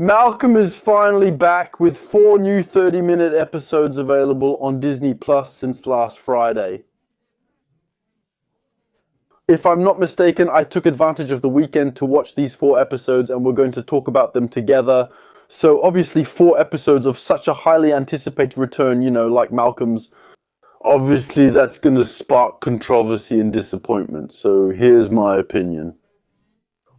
Malcolm is finally back with 4 new 30-minute episodes available on Disney Plus since last Friday. If I'm not mistaken, I took advantage of the weekend to watch these 4 episodes and we're going to talk about them together. So obviously 4 episodes of such a highly anticipated return, like Malcolm's, obviously that's going to spark controversy and disappointment. So here's my opinion.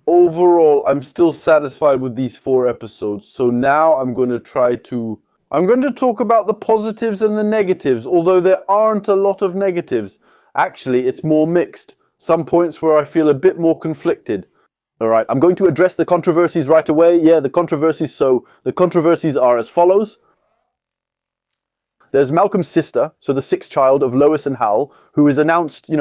Overall, I'm still satisfied with these 4 episodes, so now I'm going to talk about the positives and the negatives, although there aren't a lot of negatives. Actually, it's more mixed. Some points where I feel a bit more conflicted. Alright, I'm going to address the controversies right away. Yeah, the controversies. So, the controversies are as follows. There's Malcolm's sister, so the 6th child of Lois and Hal, who is announced,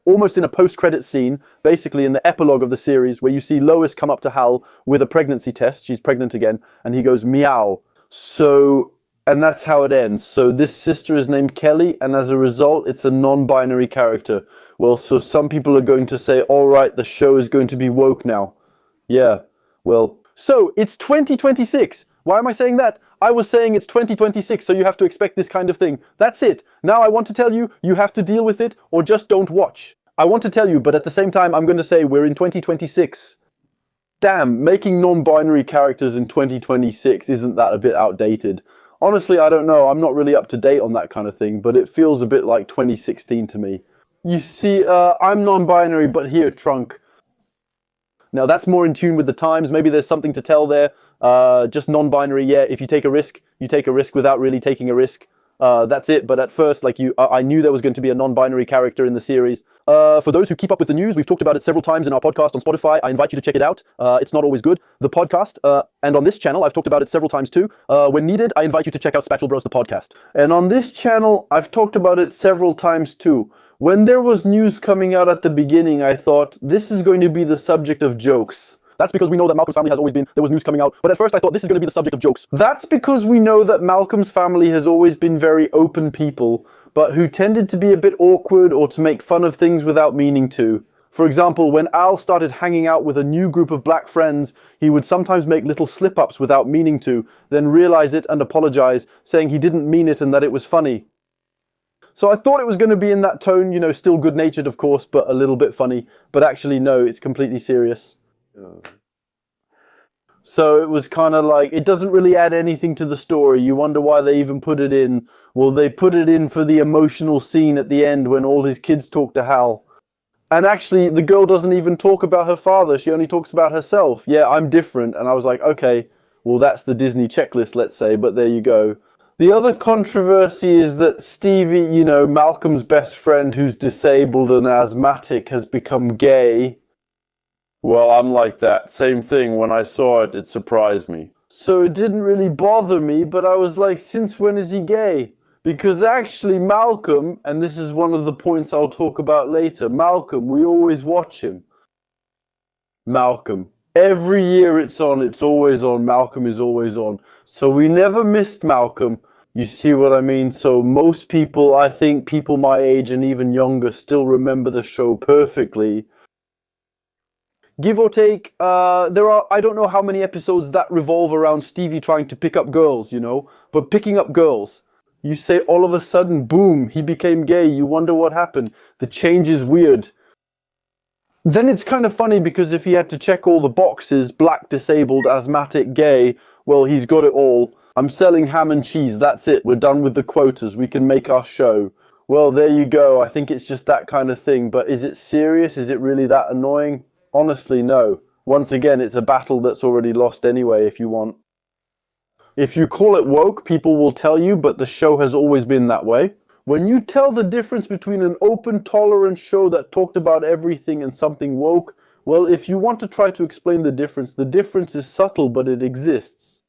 almost in a post-credit scene, basically in the epilogue of the series, where you see Lois come up to Hal with a pregnancy test. She's pregnant again, and he goes, meow. And that's how it ends. So this sister is named Kelly, and as a result, it's a non-binary character. Well, so some people are going to say, all right, the show is going to be woke now. Yeah, well, so it's 2026. Why am I saying that? I was saying it's 2026, so you have to expect this kind of thing. That's it. Now I want to tell you, you have to deal with it, or just don't watch. I want to tell you, but at the same time, I'm going to say we're in 2026. Damn, making non-binary characters in 2026, isn't that a bit outdated? Honestly, I don't know. I'm not really up to date on that kind of thing, but it feels a bit like 2016 to me. You see, I'm non-binary, but here, trunk. Now that's more in tune with the times. Maybe there's something to tell there. Just non-binary, yeah, if you take a risk, you take a risk without really taking a risk. That's it. But at first, I knew there was going to be a non-binary character in the series. For those who keep up with the news, we've talked about it several times in our podcast on Spotify. I invite you to check it out. It's not always good. The podcast, and on this channel, I've talked about it several times too. When needed, I invite you to check out Spatchel Bros, the podcast. And on this channel, I've talked about it several times too. When there was news coming out at the beginning, I thought, this is going to be the subject of jokes. That's because we know that Malcolm's family has always been, there was news coming out, but at first I thought this is going to be the subject of jokes. That's because we know that Malcolm's family has always been very open people, but who tended to be a bit awkward or to make fun of things without meaning to. For example, when Al started hanging out with a new group of black friends, he would sometimes make little slip-ups without meaning to, then realize it and apologize, saying he didn't mean it and that it was funny. So I thought it was going to be in that tone, still good-natured of course, but a little bit funny. But actually no, it's completely serious. So it was kind of like, it doesn't really add anything to the story. You wonder why they even put it in. Well, they put it in for the emotional scene at the end when all his kids talk to Hal. And actually, the girl doesn't even talk about her father. She only talks about herself. Yeah, I'm different. And I was like, okay, well, that's the Disney checklist, let's say. But there you go. The other controversy is that Stevie, Malcolm's best friend who's disabled and asthmatic, has become gay. Well, I'm like that. Same thing. When I saw it, it surprised me. So it didn't really bother me, but I was like, since when is he gay? Because actually Malcolm, and this is one of the points I'll talk about later, Malcolm, we always watch him. Malcolm. Every year it's always on, Malcolm is always on. So we never missed Malcolm. You see what I mean? So most people, I think people my age and even younger, still remember the show perfectly. Give or take, there are, I don't know how many episodes that revolve around Stevie trying to pick up girls, but picking up girls. You say all of a sudden, boom, he became gay, you wonder what happened. The change is weird. Then it's kind of funny because if he had to check all the boxes, black, disabled, asthmatic, gay, well, he's got it all. I'm selling ham and cheese, that's it, we're done with the quotas, we can make our show. Well, there you go, I think it's just that kind of thing, but is it serious? Is it really that annoying? Honestly, no. Once again, it's a battle that's already lost anyway, if you want. If you call it woke, people will tell you, but the show has always been that way. When you tell the difference between an open, tolerant show that talked about everything and something woke, well, if you want to try to explain the difference is subtle, but it exists.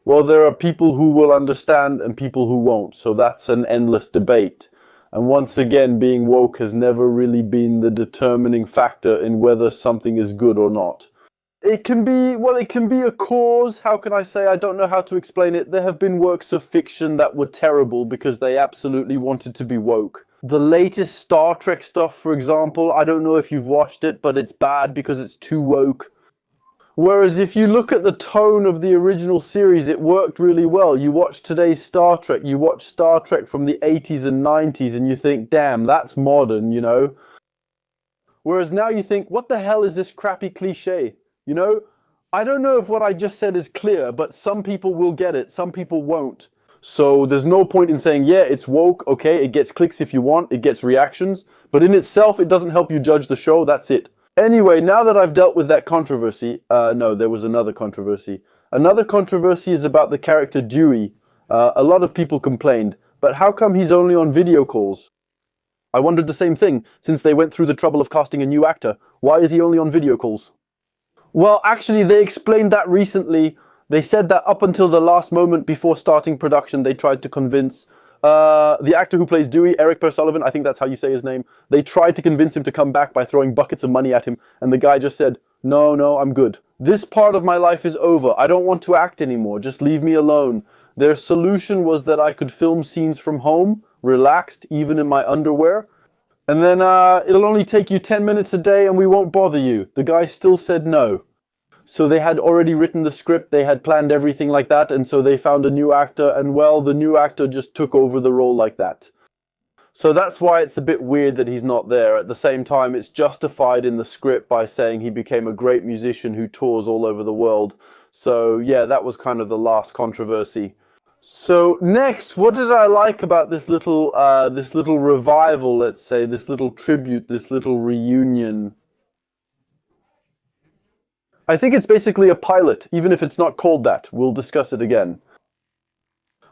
Well, there are people who will understand and people who won't, so that's an endless debate. And once again, being woke has never really been the determining factor in whether something is good or not. It can be a cause, how can I say, I don't know how to explain it. There have been works of fiction that were terrible because they absolutely wanted to be woke. The latest Star Trek stuff, for example, I don't know if you've watched it, but it's bad because it's too woke. Whereas if you look at the tone of the original series, it worked really well. You watch today's Star Trek, you watch Star Trek from the 80s and 90s, and you think, damn, that's modern, you know? Whereas now you think, what the hell is this crappy cliche? You know? I don't know if what I just said is clear, but some people will get it, some people won't. So there's no point in saying, yeah, it's woke, okay, it gets clicks if you want, it gets reactions, but in itself, it doesn't help you judge the show, that's it. Anyway, now that I've dealt with that controversy, no, there was another controversy. Another controversy is about the character Dewey. A lot of people complained, but how come he's only on video calls? I wondered the same thing, since they went through the trouble of casting a new actor. Why is he only on video calls? Well, actually, they explained that recently. They said that up until the last moment before starting production, they tried to convince the actor who plays Dewey, Eric Sullivan, I think that's how you say his name, they tried to convince him to come back by throwing buckets of money at him, and the guy just said, no, I'm good. This part of my life is over. I don't want to act anymore. Just leave me alone. Their solution was that I could film scenes from home, relaxed, even in my underwear, and then it'll only take you 10 minutes a day and we won't bother you. The guy still said no. So they had already written the script, they had planned everything like that, and so they found a new actor, and well, the new actor just took over the role like that. So that's why it's a bit weird that he's not there. At the same time, it's justified in the script by saying he became a great musician who tours all over the world. So yeah, that was kind of the last controversy. So next, what did I like about this little revival, let's say, this little tribute, this little reunion? I think it's basically a pilot, even if it's not called that. We'll discuss it again.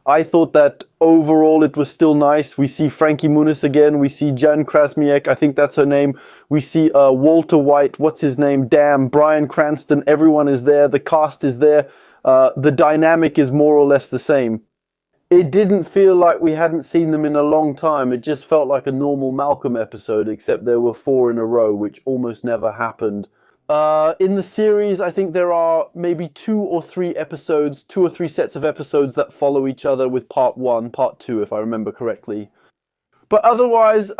I thought that overall it was still nice. We see Frankie Muniz again. We see Jan Krasniak, I think that's her name. We see Walter White, what's his name? Damn, Bryan Cranston. Everyone is there. The cast is there. The dynamic is more or less the same. It didn't feel like we hadn't seen them in a long time. It just felt like a normal Malcolm episode, except there were 4 in a row, which almost never happened. In the series, I think there are maybe 2 or 3 episodes, 2 or 3 sets of episodes that follow each other with part 1, part 2, if I remember correctly. But otherwise,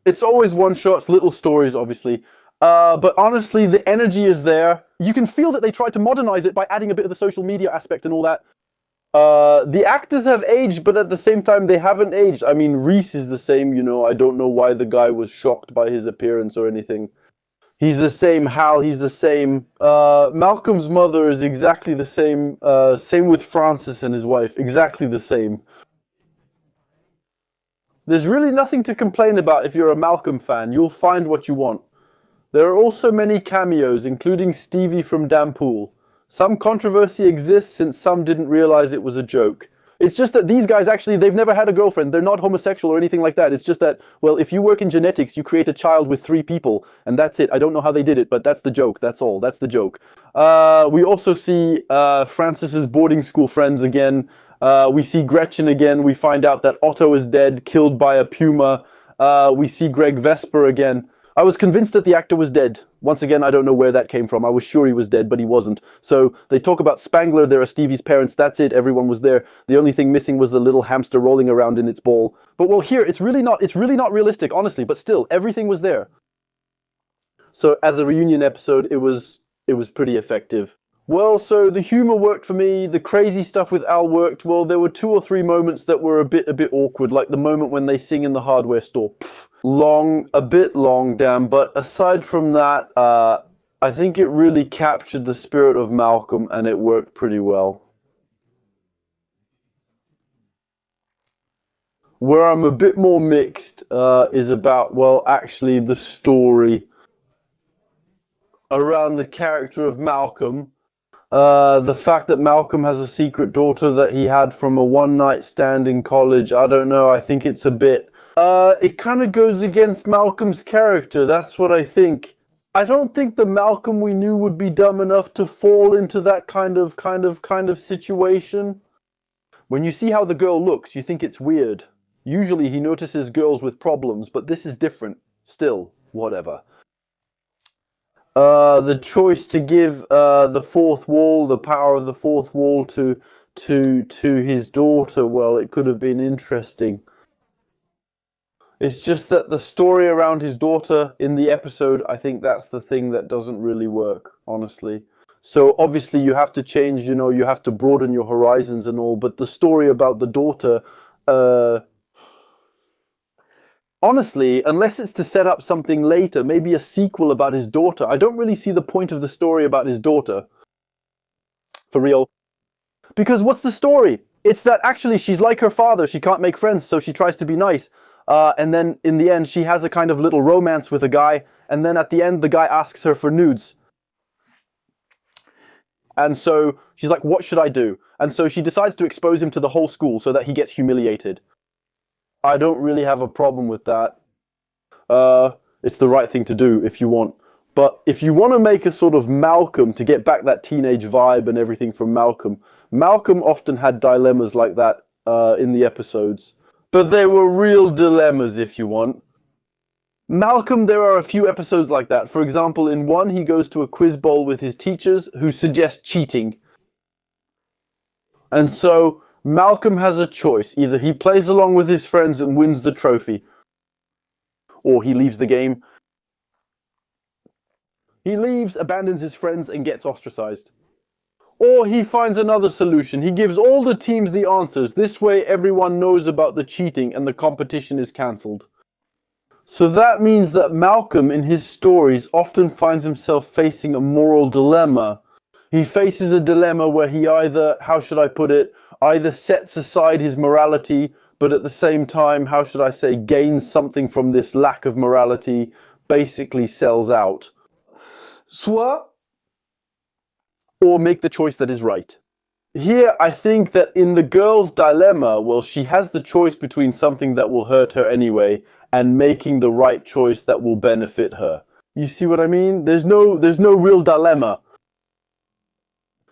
it's always one-shots, little stories, obviously. But honestly, the energy is there. You can feel that they tried to modernize it by adding a bit of the social media aspect and all that. The actors have aged, but at the same time, they haven't aged. I mean, Reese is the same, you know, I don't know why the guy was shocked by his appearance or anything. He's the same. Hal, he's the same. Malcolm's mother is exactly the same. Same with Francis and his wife. Exactly the same. There's really nothing to complain about if you're a Malcolm fan. You'll find what you want. There are also many cameos, including Stevie from Dampool. Some controversy exists since some didn't realize it was a joke. It's just that these guys actually, they've never had a girlfriend. They're not homosexual or anything like that. It's just that, well, if you work in genetics, you create a child with 3 people, and that's it. I don't know how they did it, but that's the joke. That's all. That's the joke. We also see Francis's boarding school friends again. We see Gretchen again. We find out that Otto is dead, killed by a puma. We see Greg Vesper again. I was convinced that the actor was dead. Once again, I don't know where that came from. I was sure he was dead, but he wasn't. So they talk about Spangler. There are Stevie's parents. That's it. Everyone was there. The only thing missing was the little hamster rolling around in its ball. But well, here it's really not realistic, honestly. But still, everything was there. So as a reunion episode, it was pretty effective. Well, so the humor worked for me. The crazy stuff with Al worked. Well, there were 2 or 3 moments that were a bit awkward, like the moment when they sing in the hardware store. Pff, a bit long, damn. But aside from that, I think it really captured the spirit of Malcolm, and it worked pretty well. Where I'm a bit more mixed is about, well, actually the story around the character of Malcolm. The fact that Malcolm has a secret daughter that he had from a one-night stand in college, I don't know, I think it's a bit... it kind of goes against Malcolm's character, that's what I think. I don't think the Malcolm we knew would be dumb enough to fall into that kind of situation. When you see how the girl looks, you think it's weird. Usually he notices girls with problems, but this is different. Still, whatever. The choice to give the fourth wall, the power of the fourth wall to his daughter, well, it could have been interesting. It's just that the story around his daughter in the episode, I think that's the thing that doesn't really work, honestly. So obviously you have to change, you have to broaden your horizons and all, but the story about the daughter, uh, honestly, unless it's to set up something later, maybe a sequel about his daughter, I don't really see the point of the story about his daughter. For real. Because what's the story? It's that actually she's like her father. She can't make friends, so she tries to be nice. And then in the end, she has a kind of little romance with a guy. And then at the end, the guy asks her for nudes. And so she's like, what should I do? And so she decides to expose him to the whole school so that he gets humiliated. I don't really have a problem with that. It's the right thing to do if you want. But if you want to make a sort of Malcolm to get back that teenage vibe and everything from Malcolm, Malcolm often had dilemmas like that in the episodes. But they were real dilemmas if you want. Malcolm, there are a few episodes like that. For example, in one, he goes to a quiz bowl with his teachers who suggest cheating. And so Malcolm has a choice. Either he plays along with his friends and wins the trophy, or he leaves the game. He leaves, abandons his friends, and gets ostracized. Or he finds another solution. He gives all the teams the answers. This way everyone knows about the cheating and the competition is cancelled. So that means that Malcolm in his stories often finds himself facing a moral dilemma. He faces a dilemma where he either, how should I put it, either sets aside his morality, but at the same time, how should I say, gains something from this lack of morality, basically sells out. Soit, or make the choice that is right. Here, I think that in the girl's dilemma, well, she has the choice between something that will hurt her anyway and making the right choice that will benefit her. You see what I mean? There's no real dilemma.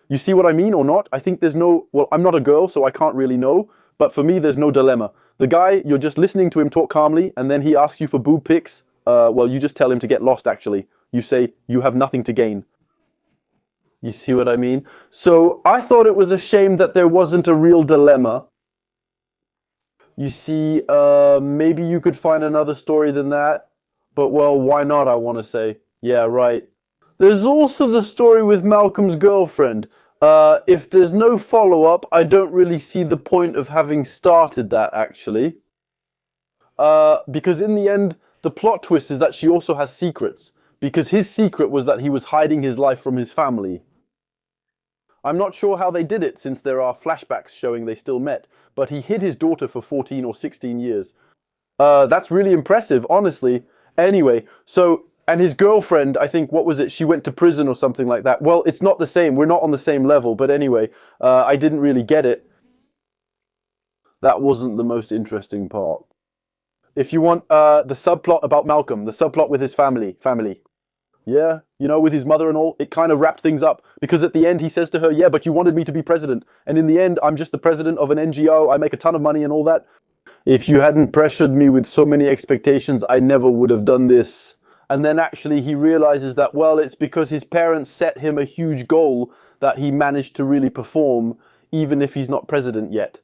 You see what I mean or not? I think there's no, well, I'm not a girl, so I can't really know, but for me, there's no dilemma. The guy, you're just listening to him talk calmly, and then he asks you for boob pics. Well, you just tell him to get lost, actually. You say, you have nothing to gain. You see what I mean? So I thought it was a shame that there wasn't a real dilemma. You see, maybe you could find another story than that. But well, why not, I want to say. Yeah, right. There's also the story with Malcolm's girlfriend. If there's no follow-up, I don't really see the point of having started that, actually. Because in the end, the plot twist is that she also has secrets. Because his secret was that he was hiding his life from his family. I'm not sure how they did it, since there are flashbacks showing they still met, but he hid his daughter for 14 or 16 years. That's really impressive, honestly. Anyway, so, and his girlfriend, I think, what was it, she went to prison or something like that. Well, it's not the same, we're not on the same level, but anyway, I didn't really get it. That wasn't the most interesting part. If you want the subplot about Malcolm, the subplot with his family. Yeah, with his mother and all, it kind of wrapped things up. Because at the end he says to her, yeah, but you wanted me to be president. And in the end, I'm just the president of an NGO, I make a ton of money and all that. If you hadn't pressured me with so many expectations, I never would have done this. And then actually he realizes that, well, it's because his parents set him a huge goal that he managed to really perform, even if he's not president yet.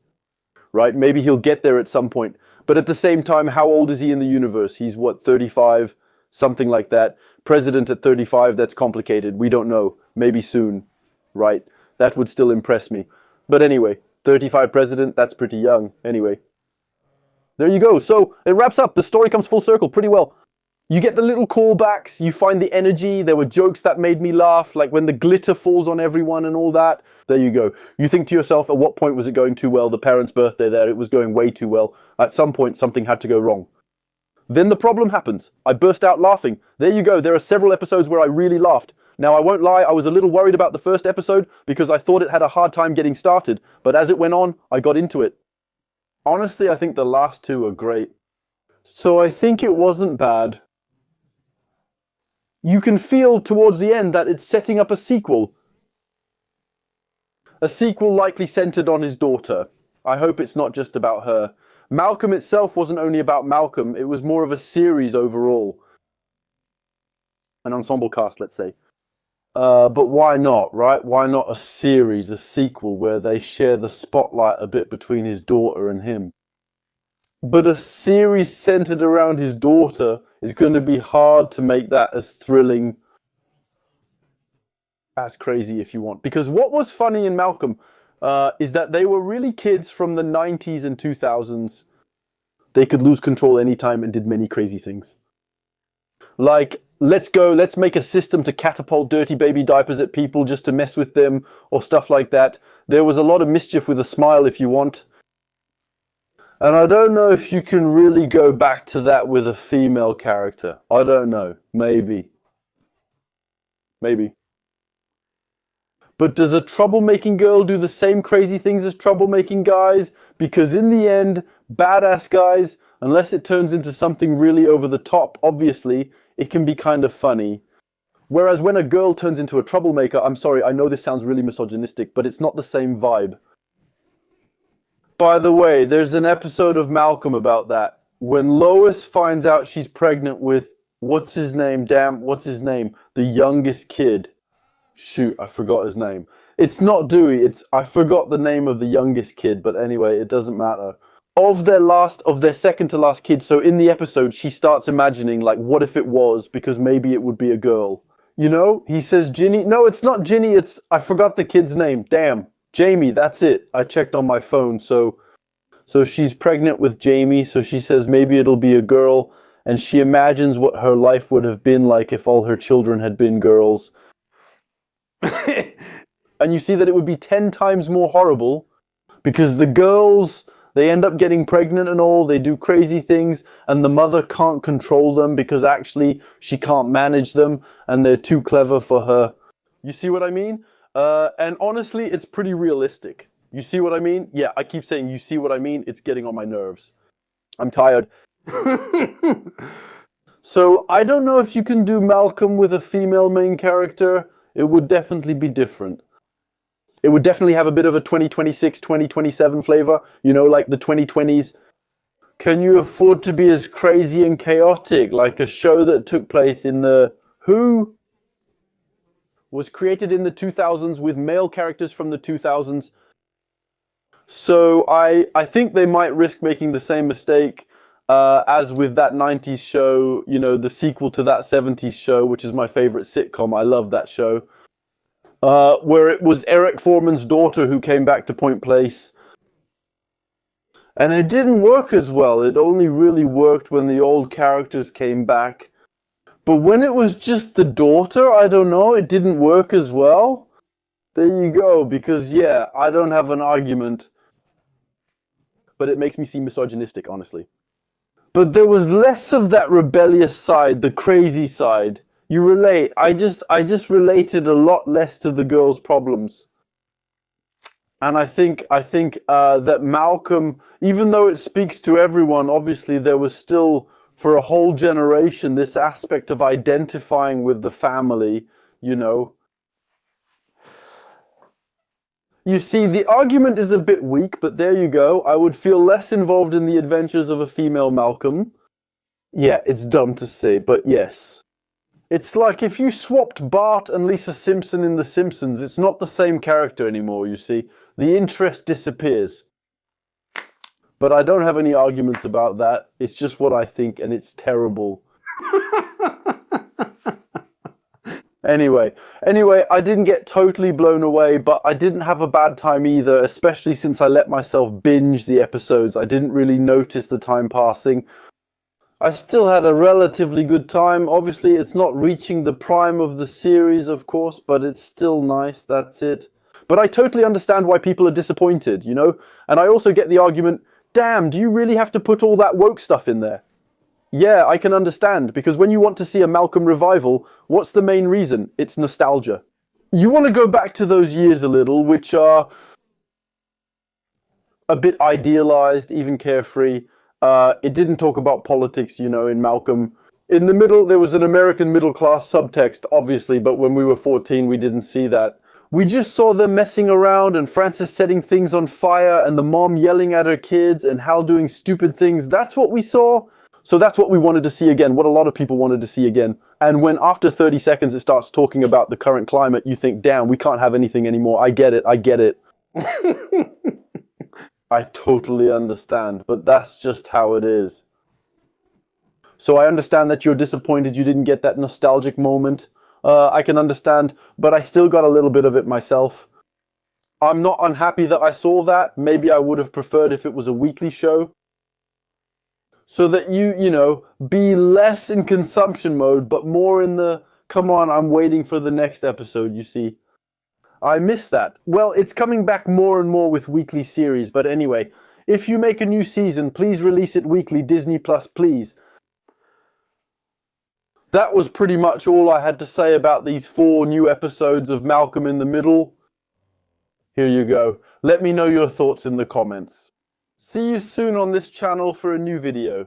Right? Maybe he'll get there at some point. But at the same time, how old is he in the universe? He's what, 35? Something like that. President at 35, that's complicated. We don't know. Maybe soon. Right? That would still impress me. But anyway, 35 president, that's pretty young. Anyway. There you go. So, it wraps up. The story comes full circle pretty well. You get the little callbacks, you find the energy, there were jokes that made me laugh, like when the glitter falls on everyone and all that. There you go. You think to yourself, at what point was it going too well? The parents' birthday there, it was going way too well. At some point, something had to go wrong. Then the problem happens. I burst out laughing. There you go. There are several episodes where I really laughed. Now, I won't lie, I was a little worried about the first episode because I thought it had a hard time getting started. But as it went on, I got into it. Honestly, I think the last two are great. So I think it wasn't bad. You can feel towards the end that it's setting up a sequel. A sequel likely centered on his daughter. I hope it's not just about her. Malcolm itself wasn't only about Malcolm, it was more of a series overall. An ensemble cast, let's say. But why not, right? Why not a series, a sequel, where they share the spotlight a bit between his daughter and him? but a series centered around his daughter is going to be hard to make that as thrilling, as crazy if you want. Because what was funny in Malcolm is that they were really kids from the 90s and 2000s. They could lose control anytime and did many crazy things. Like, let's make a system to catapult dirty baby diapers at people just to mess with them, or stuff like that. There was a lot of mischief with a smile if you want. And I don't know if you can really go back to that with a female character. I don't know. Maybe. Maybe. But does a troublemaking girl do the same crazy things as troublemaking guys? Because in the end, badass guys, unless it turns into something really over the top, obviously, it can be kind of funny. Whereas when a girl turns into a troublemaker, I'm sorry, I know this sounds really misogynistic, but it's not the same vibe. By the way, there's an episode of Malcolm about that. When Lois finds out she's pregnant with, what's his name? The youngest kid. Shoot, I forgot his name. It's not Dewey, I forgot the name of the youngest kid, but anyway, it doesn't matter. Of their second to last kid, so in the episode, she starts imagining, like, what if it was, because maybe it would be a girl. You know, he says Ginny. No, it's not Ginny, I forgot the kid's name. Damn. Jamie, that's it. I checked on my phone, so she's pregnant with Jamie, so she says maybe it'll be a girl, and she imagines what her life would have been like if all her children had been girls. And you see that it would be 10 times more horrible, because the girls, they end up getting pregnant and all, they do crazy things, and the mother can't control them because actually she can't manage them, and they're too clever for her. You see what I mean? And honestly, it's pretty realistic. You see what I mean? Yeah, I keep saying you see what I mean. It's getting on my nerves. I'm tired. So I don't know if you can do Malcolm with a female main character. It would definitely be different. It would definitely have a bit of a 2026, 2027 flavor. You know, like the 2020s. Can you afford to be as crazy and chaotic? Like a show that took place in the... Who? Was created in the 2000s with male characters from the 2000s. So I think they might risk making the same mistake as with that 90s show, you know, the sequel to that 70s show, which is my favorite sitcom. I love that show. Where it was Eric Foreman's daughter who came back to Point Place. And it didn't work as well. It only really worked when the old characters came back. But when it was just the daughter, I don't know, it didn't work as well. There you go, because yeah, I don't have an argument. But it makes me seem misogynistic, honestly. But there was less of that rebellious side, the crazy side. You relate. I just related a lot less to the girl's problems. And I think that Malcolm, even though it speaks to everyone, obviously there was still, for a whole generation, this aspect of identifying with the family, you know. You see, the argument is a bit weak, but there you go. I would feel less involved in the adventures of a female Malcolm. Yeah, it's dumb to say, but yes. It's like if you swapped Bart and Lisa Simpson in The Simpsons, it's not the same character anymore, you see. The interest disappears. But I don't have any arguments about that. It's just what I think, and it's terrible. Anyway, I didn't get totally blown away, but I didn't have a bad time either, especially since I let myself binge the episodes. I didn't really notice the time passing. I still had a relatively good time. Obviously, it's not reaching the prime of the series, of course, but it's still nice, that's it. But I totally understand why people are disappointed, you know? And I also get the argument, damn, do you really have to put all that woke stuff in there? Yeah, I can understand, because when you want to see a Malcolm revival, what's the main reason? It's nostalgia. You want to go back to those years a little, which are a bit idealized, even carefree. It didn't talk about politics, you know, in Malcolm. In the middle, there was an American middle-class subtext, obviously, but when we were 14, we didn't see that. We just saw them messing around and Frances setting things on fire and the mom yelling at her kids and Hal doing stupid things. That's what we saw. So that's what we wanted to see again, what a lot of people wanted to see again. And when after 30 seconds it starts talking about the current climate, you think, damn, we can't have anything anymore. I get it. I totally understand, but that's just how it is. So I understand that you're disappointed you didn't get that nostalgic moment. I can understand, but I still got a little bit of it myself. I'm not unhappy that I saw that. Maybe I would have preferred if it was a weekly show. So that you know, be less in consumption mode, but more in the, come on, I'm waiting for the next episode, you see. I miss that. Well, it's coming back more and more with weekly series, but anyway, if you make a new season, please release it weekly, Disney Plus, please. That was pretty much all I had to say about these 4 new episodes of Malcolm in the Middle. Here you go. Let me know your thoughts in the comments. See you soon on this channel for a new video.